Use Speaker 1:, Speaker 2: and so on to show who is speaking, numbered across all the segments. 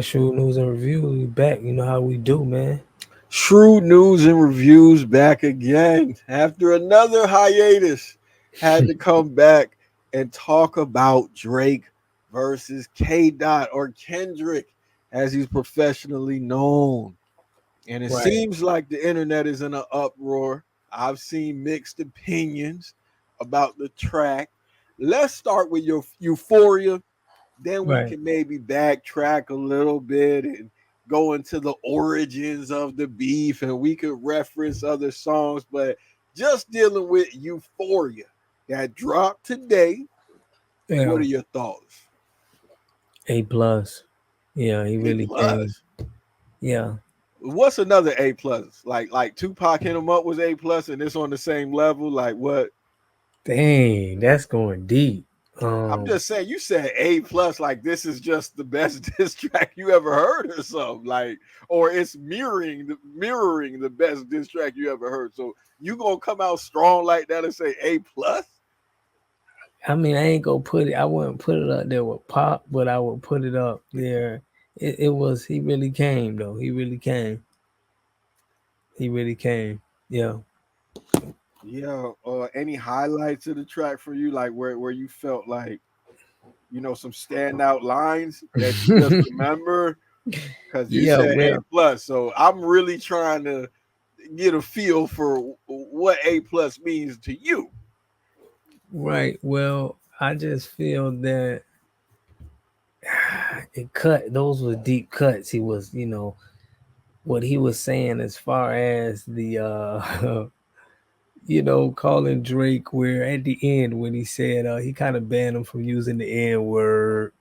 Speaker 1: right, Shrewd News and Review. We back. You know how we do, man.
Speaker 2: Shrewd News and Reviews back again after another hiatus. Had to come back and talk about Drake versus K. Dot or Kendrick, as he's professionally known. And it
Speaker 1: Right,
Speaker 2: seems like the internet is in an uproar. I've seen mixed opinions about the track. Let's start with your Euphoria, then we
Speaker 1: right.
Speaker 2: can maybe backtrack a little bit and go into the origins of the beef and we could reference other songs. But just dealing with Euphoria that dropped today, what
Speaker 1: Yeah,
Speaker 2: are your thoughts?
Speaker 1: A plus. Yeah, he
Speaker 2: A
Speaker 1: really came.
Speaker 2: plus.
Speaker 1: Yeah.
Speaker 2: What's another A plus? Like Tupac hit him up was A plus and it's on the same level. Like what?
Speaker 1: Dang, that's going deep.
Speaker 2: I'm
Speaker 1: Um,
Speaker 2: just saying, you said A plus, like this is just the best diss track you ever heard, or something, like, or it's mirroring the best diss track you ever heard. So you gonna come out strong like that and say A plus?
Speaker 1: I mean, I ain't gonna put it. I wouldn't put it up there with Pop, but I would put it up there. It was. He really came though. He really came. He really came. Yeah.
Speaker 2: Yeah. Any highlights of the track for you, like where you felt like some standout lines that you just remember? Because you
Speaker 1: Yeah.
Speaker 2: said A
Speaker 1: Well.
Speaker 2: plus, so I'm really trying to get a feel for what A plus means to you.
Speaker 1: Right. Well, I just feel that it cut. Those were deep cuts. He was, what he was saying as far as the calling Drake, where at the end when he said he kind of banned him from using the N word,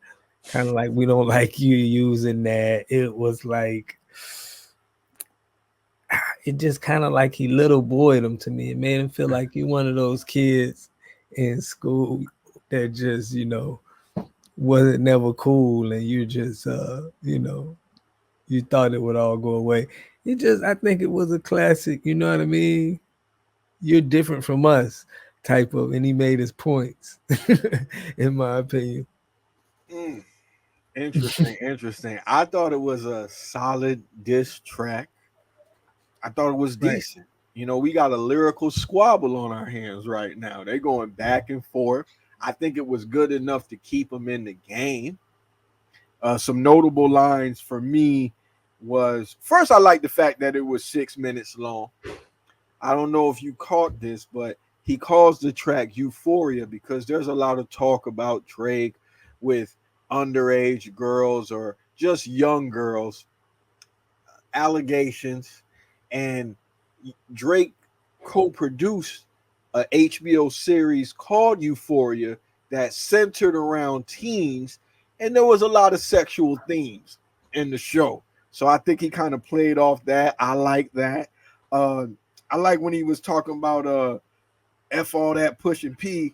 Speaker 1: kind of like we don't like you using that. It was like it just kind of like he little boyed him to me. It made him feel like you one of those kids in school that just, wasn't never cool and you just you thought it would all go away. I think it was a classic, you know what I mean? You're different from us type of, and he made his points in my opinion.
Speaker 2: Mm. Interesting, interesting. I thought it was a solid diss track. I thought it was
Speaker 1: Right.
Speaker 2: decent. We got a lyrical squabble on our hands right now. They going back and forth. I think it was good enough to keep them in the game. Some notable lines for me was first, I like the fact that it was 6 minutes long. I don't know if you caught this, but he calls the track Euphoria because there's a lot of talk about Drake with underage girls or just young girls, allegations, and Drake co-produced a HBO series called Euphoria that centered around teens, and there was a lot of sexual themes in the show. So I think he kind of played off that. I like that. Uh, I like when he was talking about F all that pushing P.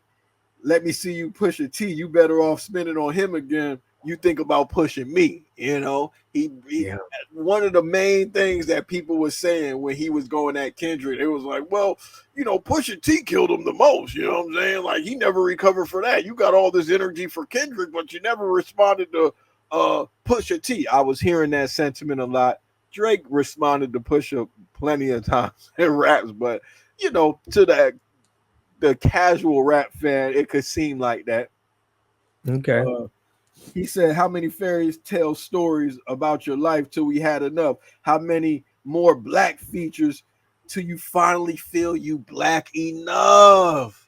Speaker 2: Let me see you push a T. You better off spending on him again. You think about pushing me. He
Speaker 1: Yeah.
Speaker 2: one of the main things that people were saying when he was going at Kendrick, it was like, well, Pusha T killed him the most. You know what I'm saying? Like he never recovered for that. You got all this energy for Kendrick, but you never responded to Pusha T. I was hearing that sentiment a lot. Drake responded to Pusha plenty of times in raps, but to the casual rap fan, it could seem like that.
Speaker 1: Okay.
Speaker 2: Uh, he said, "How many fairy tale stories about your life till we had enough? How many more black features till you finally feel you black enough?"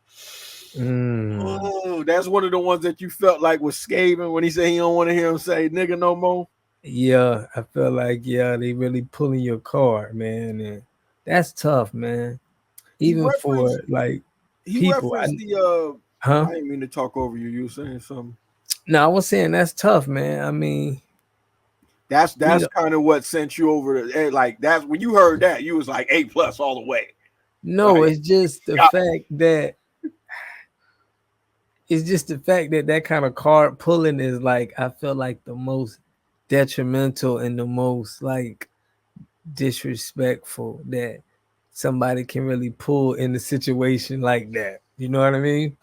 Speaker 1: Mm.
Speaker 2: Oh, that's one of the ones that you felt like was scathing when he said he don't want to hear him say "nigga" no more.
Speaker 1: Yeah, I feel like they really pulling your card, man, and that's tough, man.
Speaker 2: He
Speaker 1: Even for
Speaker 2: referenced
Speaker 1: like
Speaker 2: he
Speaker 1: people,
Speaker 2: referenced the
Speaker 1: huh?
Speaker 2: I didn't mean to talk over you. You were saying something.
Speaker 1: No, I was saying that's tough, man. I mean, you
Speaker 2: That's
Speaker 1: know,
Speaker 2: kind of what sent you over to like that's when you heard that you was like A plus all the way.
Speaker 1: no,
Speaker 2: Like
Speaker 1: it's just the
Speaker 2: yeah,
Speaker 1: fact that that kind of card pulling is like I feel like the most detrimental and the most like disrespectful that somebody can really pull in a situation like that. You know what I mean?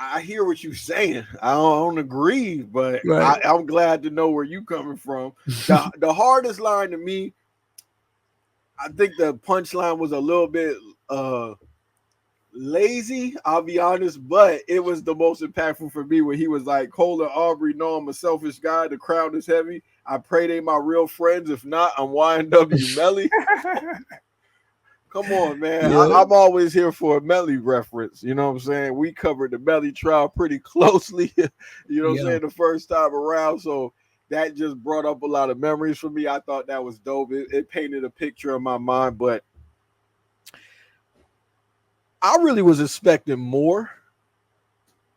Speaker 2: I hear what you're saying. I don't agree, but
Speaker 1: Right.
Speaker 2: I'm glad to know where you coming from. The hardest line to me, I think the punchline was a little bit lazy, I'll be honest, but it was the most impactful for me when he was like, Cole and Aubrey know I'm a selfish guy. The crowd is heavy. I pray they my real friends. If not, I'm YNW Melly. Come on, man.
Speaker 1: Yeah.
Speaker 2: I'm always here for a Melly reference. You know what I'm saying? We covered the Melly trial pretty closely, you know what I'm
Speaker 1: Yeah.
Speaker 2: saying, the first time around. So that just brought up a lot of memories for me. I thought that was dope. It painted a picture in my mind, but I really was expecting more.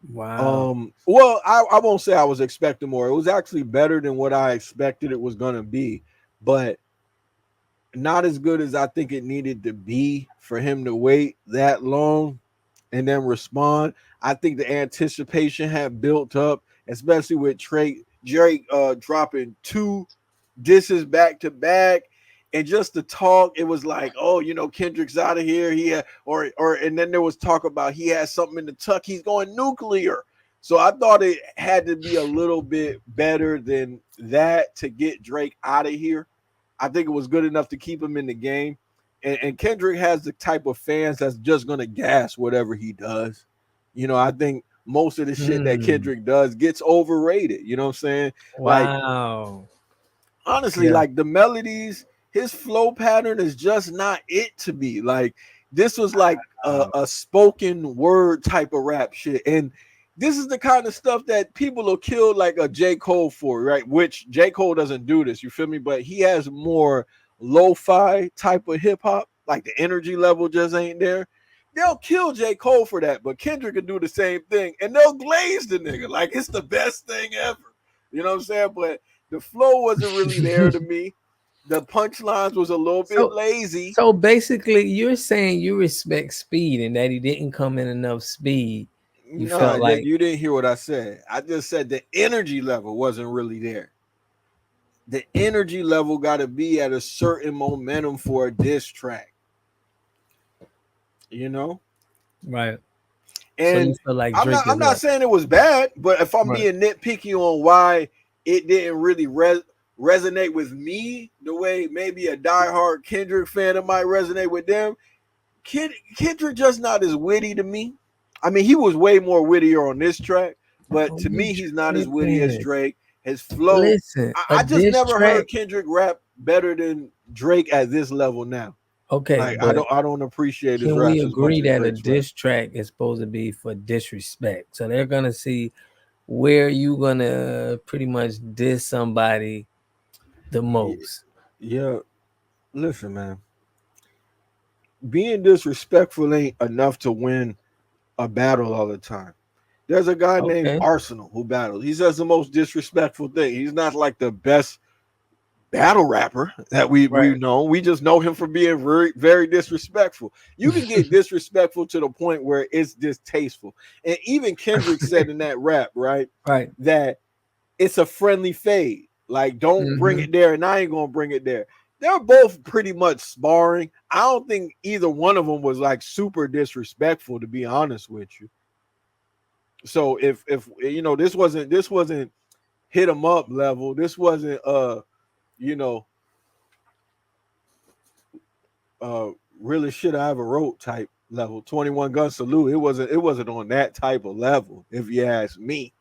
Speaker 1: Wow.
Speaker 2: Well, I won't say I was expecting more. It was actually better than what I expected it was gonna be, but not as good as I think it needed to be for him to wait that long and then respond. I think the anticipation had built up, especially with Drake dropping two disses back to back. And just the talk, it was like, oh, Kendrick's out of here. And then there was talk about he has something in the tuck. He's going nuclear. So I thought it had to be a little bit better than that to get Drake out of here. I think it was good enough to keep him in the game. And Kendrick has the type of fans that's just gonna gas whatever he does. I think most of the shit that
Speaker 1: Hmm.
Speaker 2: Kendrick does gets overrated. You know what I'm saying? Like,
Speaker 1: Wow.
Speaker 2: honestly,
Speaker 1: Yeah.
Speaker 2: like the melodies, his flow pattern is just not it to me. Like, this was like a spoken word type of rap shit. And this is the kind of stuff that people will kill like a J. Cole for, right? Which J. Cole doesn't do this, you feel me? But he has more lo-fi type of hip-hop, like the energy level just ain't there. They'll kill J. Cole for that, but Kendrick can do the same thing and they'll glaze the nigga. Like, it's the best thing ever. You know what I'm saying? But the flow wasn't really there to me. The punchlines was a little bit
Speaker 1: so
Speaker 2: lazy.
Speaker 1: so basically you're saying you respect speed and that he didn't come in enough speed. You
Speaker 2: Nah,
Speaker 1: felt like
Speaker 2: you didn't hear what I said. I just said the energy level wasn't really there. The energy level got to be at a certain momentum for a diss track, you know.
Speaker 1: right. So you
Speaker 2: And
Speaker 1: feel like
Speaker 2: I'm
Speaker 1: Drake
Speaker 2: not I'm
Speaker 1: is
Speaker 2: not
Speaker 1: up.
Speaker 2: saying it was bad, but if I'm
Speaker 1: Right.
Speaker 2: being nitpicky on why it didn't really resonate with me the way maybe a diehard Kendrick fan it might resonate with them, Kendrick just not as witty to me. I mean, he was way more wittier on this track, but
Speaker 1: Oh,
Speaker 2: to
Speaker 1: you
Speaker 2: me, he's not as witty as
Speaker 1: tripping.
Speaker 2: Drake. His flow,
Speaker 1: Listen, a
Speaker 2: I just
Speaker 1: diss
Speaker 2: never
Speaker 1: track.
Speaker 2: heard Kendrick rap better than Drake at this level now.
Speaker 1: Okay,
Speaker 2: Like, I
Speaker 1: but
Speaker 2: don't appreciate his
Speaker 1: can we
Speaker 2: raps as much
Speaker 1: agree
Speaker 2: as
Speaker 1: that a
Speaker 2: Drake's rap.
Speaker 1: diss track is supposed to be for disrespect? So they're gonna see where you gonna pretty much diss somebody the most.
Speaker 2: Yeah, listen, man. Being disrespectful ain't enough to win a battle all the time. There's a guy named
Speaker 1: Okay,
Speaker 2: Arsenal who battles. He says the most disrespectful thing. He's not like the best battle rapper that we
Speaker 1: right.
Speaker 2: know. We just know him for being very very disrespectful. You can get disrespectful to the point where it's distasteful. And even Kendrick said in that rap, right,
Speaker 1: Right.
Speaker 2: that it's a friendly fade. Like, don't bring
Speaker 1: Hmm.
Speaker 2: it there, and I ain't gonna bring it there. They're both pretty much sparring. I don't think either one of them was like super disrespectful, to be honest with you. So if this wasn't hit 'em up level. This wasn't you know really shit I ever wrote type level. 21 Gun Salute. It wasn't on that type of level, if you ask me.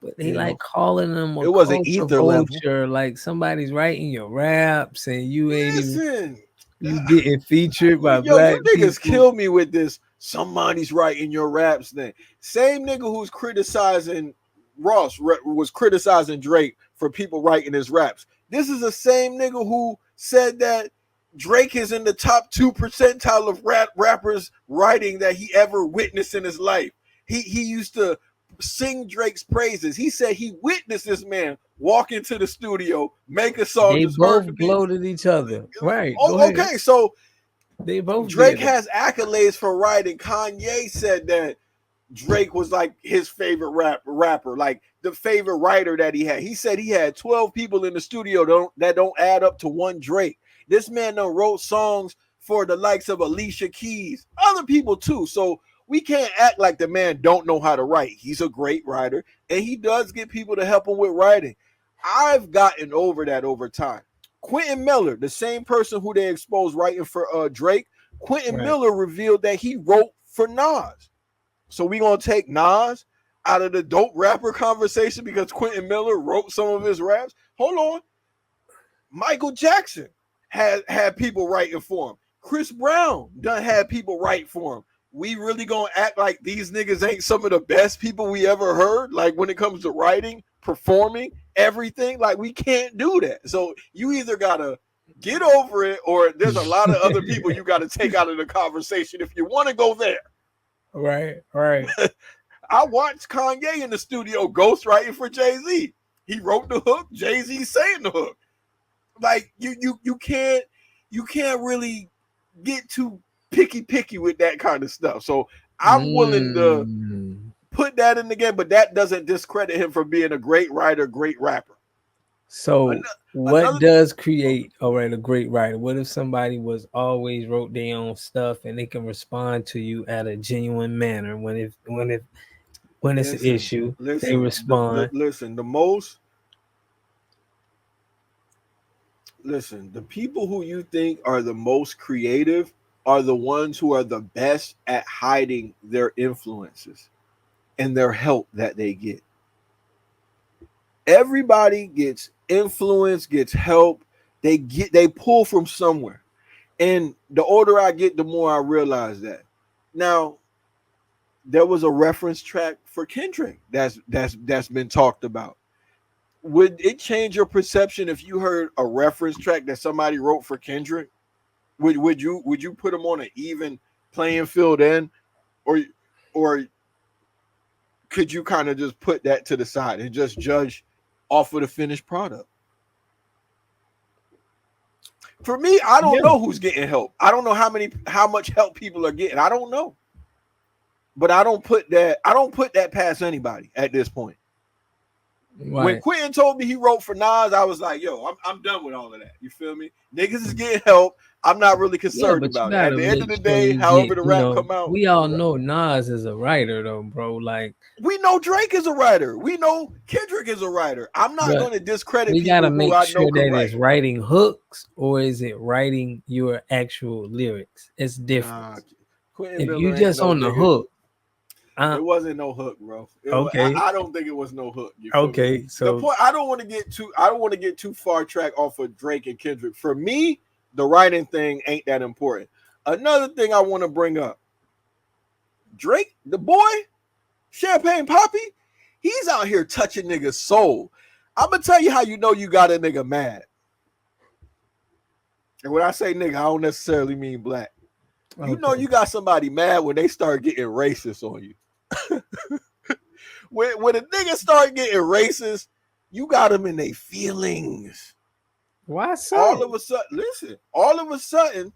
Speaker 1: But they
Speaker 2: You
Speaker 1: like
Speaker 2: know,
Speaker 1: calling them a
Speaker 2: it wasn't
Speaker 1: culture
Speaker 2: ether level.
Speaker 1: vulture, like somebody's writing your raps and you ain't even
Speaker 2: Listen,
Speaker 1: you getting featured by
Speaker 2: yo, you
Speaker 1: black
Speaker 2: niggas
Speaker 1: people.
Speaker 2: kill me with this. Somebody's writing your raps. Then same nigga who's criticizing was criticizing Drake for people writing his raps. This is the same nigga who said that Drake is in the top 2 percentile of rappers writing that he ever witnessed in his life. He used to sing Drake's praises. He said he witnessed this man walk into the studio, make a song,
Speaker 1: They
Speaker 2: just heard the
Speaker 1: both
Speaker 2: beat.
Speaker 1: gloated each other. Right. Go
Speaker 2: Oh,
Speaker 1: ahead.
Speaker 2: okay, so
Speaker 1: They both
Speaker 2: Drake
Speaker 1: did that.
Speaker 2: has accolades for writing. Kanye said that Drake was like his favorite rapper, like the favorite writer that he had. He said he had 12 people in the studio that don't add up to one Drake. This man done wrote songs for the likes of Alicia Keys, other people too. So we can't act like the man don't know how to write. He's a great writer, and he does get people to help him with writing. I've gotten over that over time. Quentin Miller, the same person who they exposed writing for Drake, Quentin
Speaker 1: Right.
Speaker 2: Miller revealed that he wrote for Nas. So we gonna take Nas out of the dope rapper conversation because Quentin Miller wrote some of his raps? Hold on. Michael Jackson had people writing for him. Chris Brown done had people write for him. We really gonna act like these niggas ain't some of the best people we ever heard? Like when it comes to writing, performing, everything? Like we can't do that. So you either gotta get over it, or there's a lot of other people you gotta take out of the conversation if you want to go there.
Speaker 1: Right. Right.
Speaker 2: I watched Kanye in the studio ghostwriting for Jay-Z. He wrote the hook, Jay-Z saying the hook. Like you can't really get too picky with that kind of stuff. So I'm willing to put that in the game, but that doesn't discredit him for being a great writer, great rapper.
Speaker 1: So what does create a great writer? What if somebody was always wrote their own stuff and they can respond to you at a genuine manner when it's an issue, they respond.
Speaker 2: The people who you think are the most creative are the ones who are the best at hiding their influences and their help that they get. Everybody gets influence, gets help. They pull from somewhere. And the older I get, the more I realize that. Now, there was a reference track for Kendrick that's been talked about. Would it change your perception if you heard a reference track that somebody wrote for Kendrick? Would you put him on an even playing field then, or could you kind of just put that to the side and just judge off of the finished product? For me, I don't know who's getting help. I don't know how much help people are getting. I don't know. But I don't put that past anybody at this point. Right. When Quentin told me he wrote for Nas, I was like, yo, I'm done with all of that. You feel me? Niggas is getting help. I'm not really concerned about it. At the end of the day, however the rap come out.
Speaker 1: We all know Nas is a writer though, bro. Like
Speaker 2: we know Drake is a writer. We know Kendrick is a writer. I'm not going to discredit people.
Speaker 1: We gotta make sure that it's writing hooks or is it writing your actual lyrics? It's different. If you just on the hook.
Speaker 2: It wasn't no hook, bro. I don't think it was no hook.
Speaker 1: Okay, so
Speaker 2: the point, I don't want to get too far track off of Drake and Kendrick. For me, the writing thing ain't that important. Another thing I want to bring up: Drake, the boy, Champagne Poppy, he's out here touching niggas' soul. I'm gonna tell you how you know you got a nigga mad. And when I say nigga, I don't necessarily mean black. Okay. You know you got somebody mad when they start getting racist on you. when a nigga start getting racist, you got them in their feelings.
Speaker 1: Why so?
Speaker 2: All of a sudden,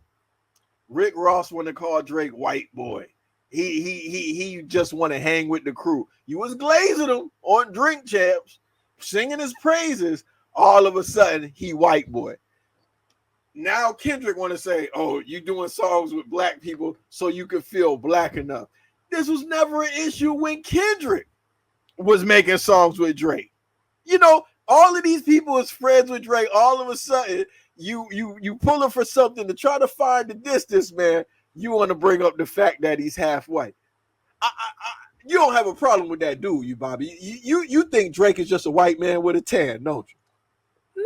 Speaker 2: Rick Ross want to call Drake white boy. He just want to hang with the crew. You was glazing him on Drink Champs, singing his praises. All of a sudden, he white boy. Now Kendrick want to say, oh, you doing songs with black people so you could feel black enough. This was never an issue when Kendrick was making songs with Drake. You know, all of these people is friends with Drake. All of a sudden, you pulling for something to try to find the distance, man. You want to bring up the fact that he's half white. You don't have a problem with that, do you, Bobby? You think Drake is just a white man with a tan, don't you?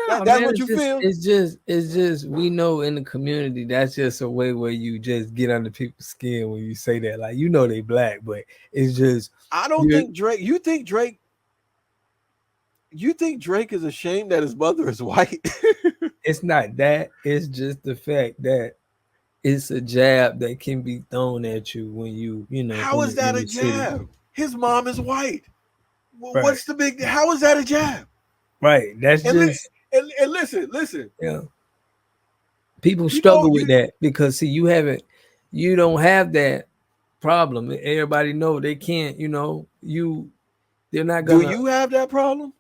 Speaker 1: No, that's what you feel. It's just we know in the community that's just a way where you just get under people's skin when you say that. Like, you know they black, but it's just
Speaker 2: I don't think Drake. You think Drake is ashamed that his mother is white?
Speaker 1: It's not that. It's just the fact that it's a jab that can be thrown at you when you know.
Speaker 2: How is that a jab? His mom is white. Right. What's the big? How is that a jab?
Speaker 1: Right. That's just.
Speaker 2: And listen.
Speaker 1: Yeah. People struggle with that because see, you don't have that problem. Everybody know they can't, they're not gonna.
Speaker 2: Do you have that problem?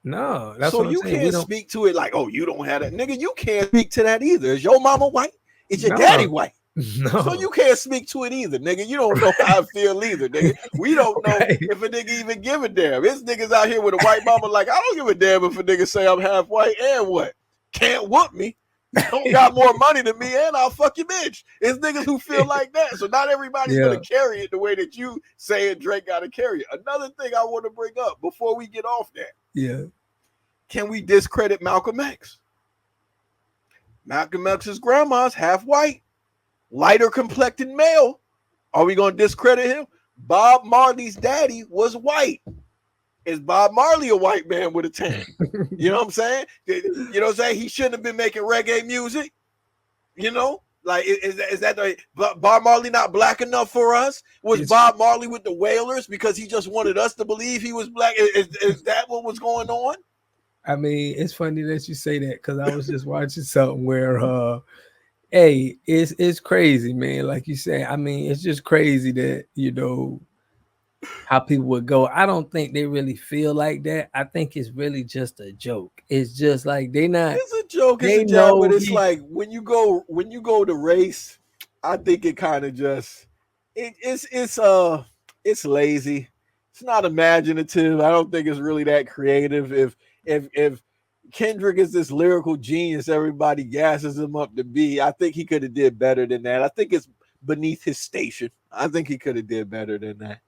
Speaker 1: No, that's
Speaker 2: so
Speaker 1: what I'm
Speaker 2: you
Speaker 1: saying.
Speaker 2: Can't speak to it like, oh, you don't have that, nigga. You can't speak to that either. Is your mama white? Is your daddy white? So
Speaker 1: No.
Speaker 2: you can't speak to it either, nigga. You don't know how I feel either, nigga. We don't know
Speaker 1: Right.
Speaker 2: if a nigga even give a damn. It's niggas out here with a white mama like, I don't give a damn if a nigga say I'm half white and what? Can't whoop me. Don't got more money than me and I'll fuck your bitch. It's niggas who feel like that. So not everybody's
Speaker 1: Yeah.
Speaker 2: gonna carry it the way that you say it Drake gotta carry it. Another thing I want to bring up before we get off that.
Speaker 1: Yeah.
Speaker 2: Can we discredit Malcolm X? Malcolm X's grandma's half white, lighter complected male. Are we going to discredit him? Bob Marley's daddy was white. Is Bob Marley a white man with a tan? You know what I'm saying? You know what I'm saying? He shouldn't have been making reggae music. You know? Like, is that the Bob Marley not black enough for us? Was Bob Marley with the Wailers because he just wanted us to believe he was black? Is that what was going on?
Speaker 1: I mean, it's funny that you say that because I was just watching something where hey, it's crazy, man. Like you say, I mean, it's just crazy that, how people would go. I don't think they really feel like that. I think it's really just a joke. It's just like
Speaker 2: It's a joke, it's
Speaker 1: they
Speaker 2: a job,
Speaker 1: know
Speaker 2: but it's like when you go to race, I think it kind of just it's lazy. It's not imaginative. I don't think it's really that creative. If Kendrick is this lyrical genius everybody gasses him up to be, I think he could have did better than that. I think it's beneath his station. I think he could have did better than that.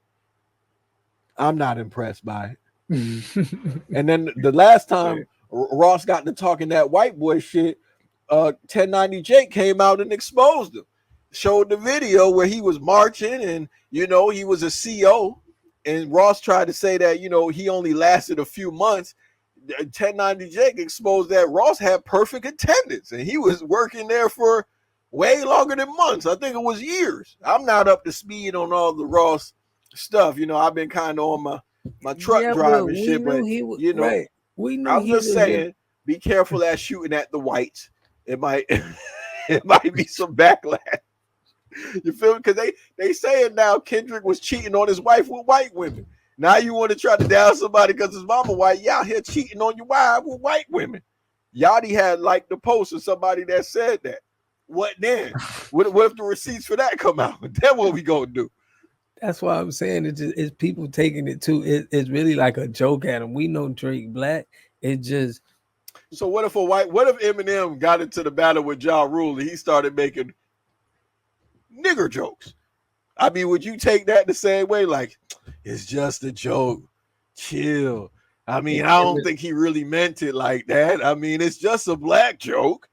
Speaker 2: I'm not impressed by it. And then the last time Ross got to talking that white boy shit, 1090 Jake came out and exposed him. Showed the video where he was marching and, he was a CO. And Ross tried to say that, he only lasted a few months. 1090 Jake exposed that Ross had perfect attendance and he was working there for way longer than months. I think it was years. I'm not up to speed on all the Ross stuff. I've been kind of on my truck driving shit, but
Speaker 1: right. We knew
Speaker 2: I'm
Speaker 1: he
Speaker 2: just
Speaker 1: was
Speaker 2: saying, be careful at shooting at the whites. It might it might be some backlash. You feel me? Because they saying now Kendrick was cheating on his wife with white women. Now you want to try to down somebody because his mama white. Y'all here cheating on your wife with white women. Yachty had like the post of somebody that said that. What then? What if the receipts for that come out? Then what we gonna do?
Speaker 1: That's why I'm saying it's people taking it too. It's really like a joke at him. We know Drake black. It just
Speaker 2: So what if Eminem got into the battle with Ja Rule and he started making nigger jokes? I mean, would you take that the same way? Like, it's just a joke. Chill. I mean, I don't think he really meant it like that. I mean, it's just a black joke.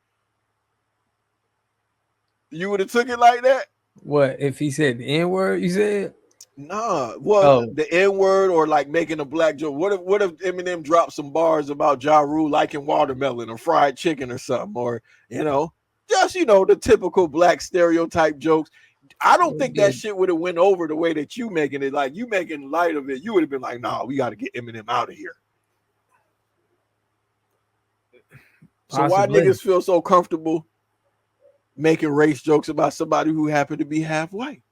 Speaker 2: You would have took it like that?
Speaker 1: What if he said the N-word? You said?
Speaker 2: Nah. Well, the N-word or like making a black joke. What if Eminem dropped some bars about Ja Rule liking watermelon or fried chicken or something? Or, just the typical black stereotype jokes. I don't think that shit would have went over the way that you making it. Like you making light of it, you would have been like, "Nah, we got to get Eminem out of here." So why niggas feel so comfortable making race jokes about somebody who happened to be half white?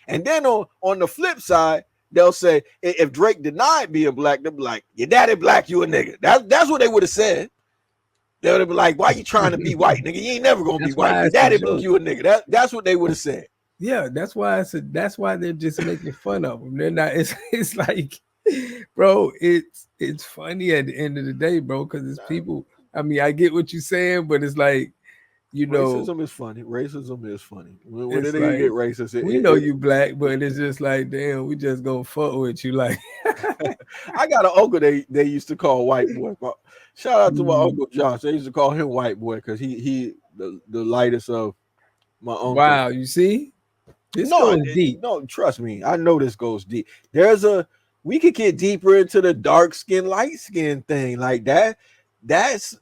Speaker 2: And then on the flip side, they'll say if Drake denied being black, they'll be like, "Your daddy black, you a nigga." That's what they would have said. They would have been like, "Why you trying to be white, nigga? You ain't never gonna be white. Your daddy black, you a nigga." That's what they would have said.
Speaker 1: Yeah, that's why that's why they're just making fun of them. They're not. It's like, bro, it's funny at the end of the day, bro, because it's people. I mean, I get what you're saying, but it's like,
Speaker 2: racism is funny. Racism is funny. When they
Speaker 1: like,
Speaker 2: get racist,
Speaker 1: we know you black, but it's just like, damn, we just gonna fuck with you. Like,
Speaker 2: I got an uncle they used to call white boy. Shout out to my uncle Josh. They used to call him white boy because he the lightest of my uncle.
Speaker 1: Wow, you see, this goes deep.
Speaker 2: No, trust me, I know this goes deep. We could get deeper into the dark skin, light skin thing like that. That's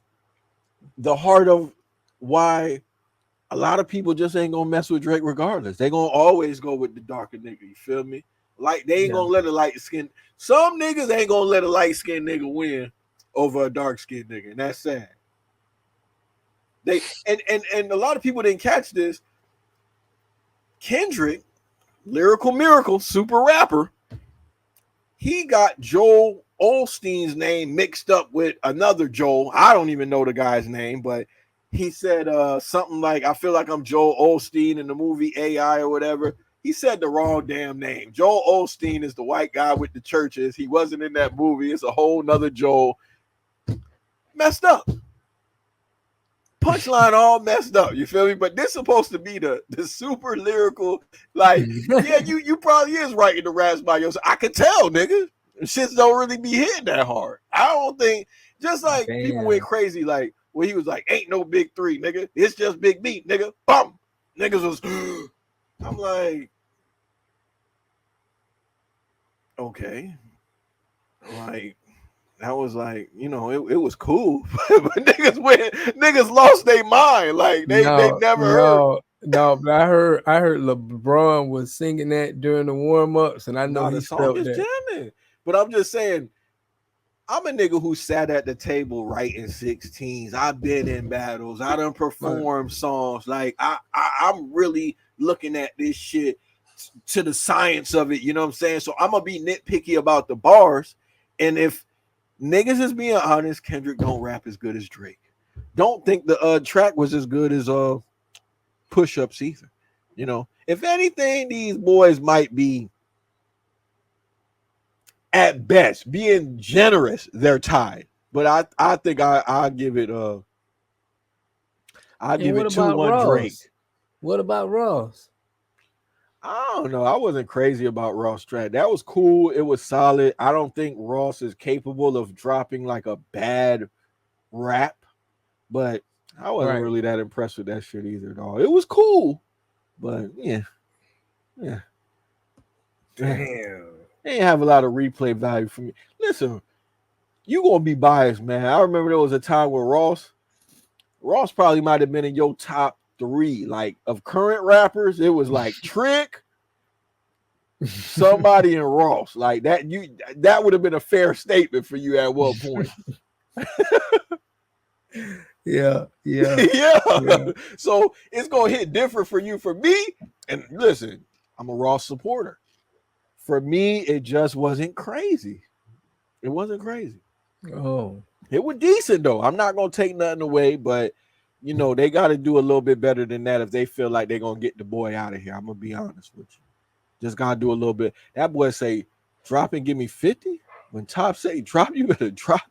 Speaker 2: the heart of why a lot of people just ain't gonna mess with Drake regardless. They gonna always go with the darker nigga. You feel me? Like they ain't gonna let a light skin. Some niggas ain't gonna let a light skinned nigga win over a dark skinned nigga, and that's sad. They and a lot of people didn't catch this. Kendrick, lyrical miracle, super rapper, he got Joel Osteen's name mixed up with another Joel. I don't even know the guy's name, but he said something like, I feel like I'm Joel Osteen in the movie AI or whatever. He said the wrong damn name. Joel Osteen is the white guy with the churches. He wasn't in that movie. It's a whole nother Joel. Messed up. Punchline all messed up. You feel me? But this supposed to be the super lyrical. Like, yeah, you probably is writing the raps by yourself. I can tell, nigga. Shits don't really be hitting that hard. I don't think. Just like people went
Speaker 1: Damn.
Speaker 2: crazy, like when he was like, "Ain't no big three, nigga. It's just Big Meat, nigga." Bum. Niggas was. I'm like, okay, like. That was like, you know, it was cool, but niggas lost their mind, like they
Speaker 1: No,
Speaker 2: never heard.
Speaker 1: no, no. But I heard LeBron was singing that during the warm ups, and I know
Speaker 2: Nah, the
Speaker 1: he
Speaker 2: song
Speaker 1: felt
Speaker 2: is
Speaker 1: that.
Speaker 2: jamming, but I'm just saying, I'm a nigga who sat at the table writing 16s. I've been in battles. I done
Speaker 1: Right.
Speaker 2: performed songs. Like I'm really looking at this shit to the science of it. You know what I'm saying? So I'm gonna be nitpicky about the bars, and if niggas is being honest, Kendrick don't rap as good as Drake. Don't think the track was as good as Push Ups either. You know, if anything, these boys might be at best being generous. They're tied, but I think I give it I
Speaker 1: And
Speaker 2: give
Speaker 1: what
Speaker 2: it two
Speaker 1: about
Speaker 2: one Drake.
Speaker 1: Ross? What about Ross?
Speaker 2: I don't know. I wasn't crazy about Ross track. That was cool. It was solid. I don't think Ross is capable of dropping like a bad rap, but I wasn't
Speaker 1: Right.
Speaker 2: really that impressed with that shit either, dog. It was cool, but yeah, yeah.
Speaker 1: Damn.
Speaker 2: They ain't have a lot of replay value for me. Listen, you gonna be biased, man. I remember there was a time where Ross probably might have been in your top three, like of current rappers. It was like Trick, somebody, and Ross. Like that, that would have been a fair statement for you at one point.
Speaker 1: Yeah, yeah,
Speaker 2: Yeah.
Speaker 1: yeah.
Speaker 2: So it's gonna hit different for you. For me, and listen, I'm a Ross supporter. For me, it just wasn't crazy. It wasn't crazy.
Speaker 1: Oh,
Speaker 2: It was decent though. I'm not gonna take nothing away, but you know, they gotta do a little bit better than that if they feel like they're gonna get the boy out of here. I'm gonna be honest with you. Just gotta do a little bit. That boy say, drop and give me 50. When Top say drop, you better drop.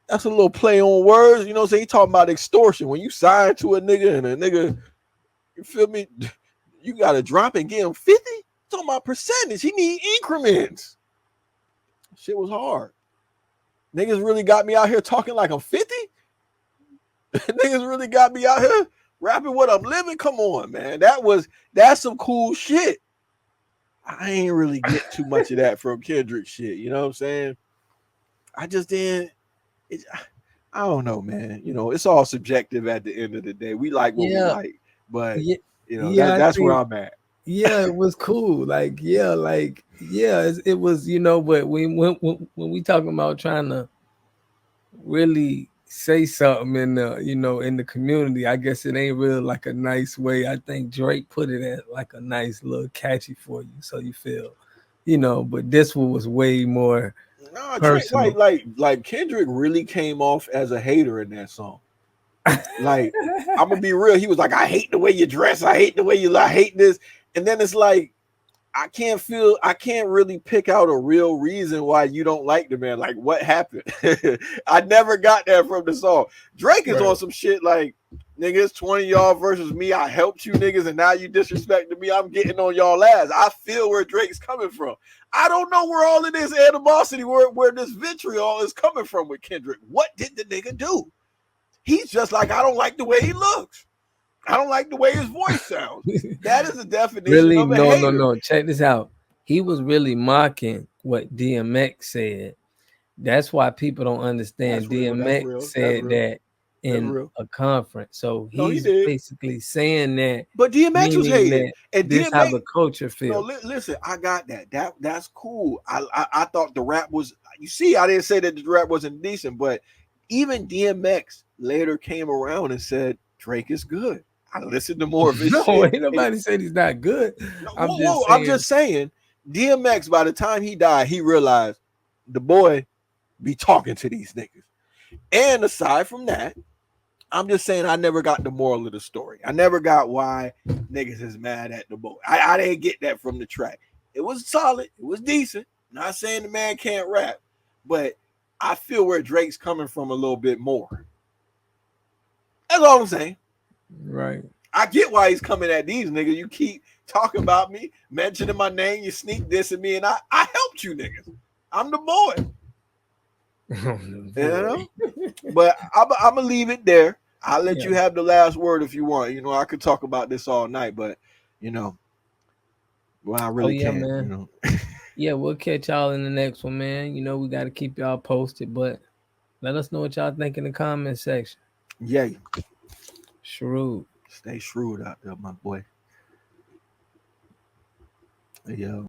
Speaker 2: That's a little play on words. You know what I'm saying? He talking about extortion. When you sign to a nigga and a nigga, you feel me? You gotta drop and give him 50? Talking about percentage. He need increments. Shit was hard. Niggas really got me out here talking like I'm 50. Niggas really got me out here rapping what I'm living. Come on, man. That's some cool shit. I ain't really get too much of that from Kendrick shit. You know what I'm saying? I just didn't. It, I don't know, man. You know, it's all subjective at the end of the day. We like what we
Speaker 1: yeah,
Speaker 2: like, but
Speaker 1: yeah,
Speaker 2: you know
Speaker 1: yeah. I
Speaker 2: that's where
Speaker 1: think
Speaker 2: I'm at.
Speaker 1: yeah, it was cool. Yeah, it was. But when we talking about trying to really say something in the community, I guess it ain't real like a nice way. I think Drake put it at like a nice little catchy for you, so you feel, But this one was way more
Speaker 2: No, Drake,
Speaker 1: personal.
Speaker 2: like Kendrick really came off as a hater in that song. Like, I'm gonna be real. He was like, I hate the way you dress. I hate the way you. I hate this. And then it's like, I can't really pick out a real reason why you don't like the man. Like, what happened? I never got that from the song. Drake is
Speaker 1: Right.
Speaker 2: on some shit like, niggas, 20 y'all versus me. I helped you niggas, and now you disrespecting me. I'm getting on y'all ass. I feel where Drake's coming from. I don't know where all of this animosity, where this vitriol is coming from with Kendrick. What did the nigga do? He's just like, I don't like the way he looks. I don't like the way his voice sounds. That is the definition
Speaker 1: Really?
Speaker 2: of a
Speaker 1: No, no,
Speaker 2: hater.
Speaker 1: no. Check this out. He was really mocking what DMX said. That's why people don't
Speaker 2: That's
Speaker 1: understand.
Speaker 2: real. That's
Speaker 1: DMX
Speaker 2: real. That's
Speaker 1: said
Speaker 2: real.
Speaker 1: that
Speaker 2: That's
Speaker 1: in
Speaker 2: real.
Speaker 1: a conference. So
Speaker 2: No, he
Speaker 1: he's
Speaker 2: did.
Speaker 1: basically saying that,
Speaker 2: But DMX was
Speaker 1: meaning
Speaker 2: hating,
Speaker 1: that
Speaker 2: and
Speaker 1: this how
Speaker 2: DMX.
Speaker 1: the culture
Speaker 2: No,
Speaker 1: feel.
Speaker 2: listen, I got that. That's cool. I thought the rap was. You see, I didn't say that the rap wasn't decent, but even DMX later came around and said Drake is good. I listened to more of his
Speaker 1: No,
Speaker 2: shit.
Speaker 1: ain't nobody said he's not good.
Speaker 2: No,
Speaker 1: I'm
Speaker 2: whoa.
Speaker 1: just
Speaker 2: I'm
Speaker 1: saying,
Speaker 2: just saying, DMX. By the time he died, he realized the boy be talking to these niggas. And aside from that, I'm just saying I never got the moral of the story. I never got why niggas is mad at the boy. I didn't get that from the track. It was solid. It was decent. Not saying the man can't rap, but I feel where Drake's coming from a little bit more. That's all I'm saying.
Speaker 1: Right.
Speaker 2: I get why he's coming at these niggas. You keep talking about me, mentioning my name, you sneak dissing me, and I helped you niggas. I'm the boy. You know? But I'm gonna leave it there. I'll let you have the last word if you want. You know, I could talk about this all night, but you know, well, I really can't.
Speaker 1: Man.
Speaker 2: You know.
Speaker 1: Yeah, we'll catch y'all in the next one, man. You know, we got to keep y'all posted, but let us know what y'all think in the comment section.
Speaker 2: Yay.
Speaker 1: Shrewd.
Speaker 2: Stay shrewd out there, my boy. Yo.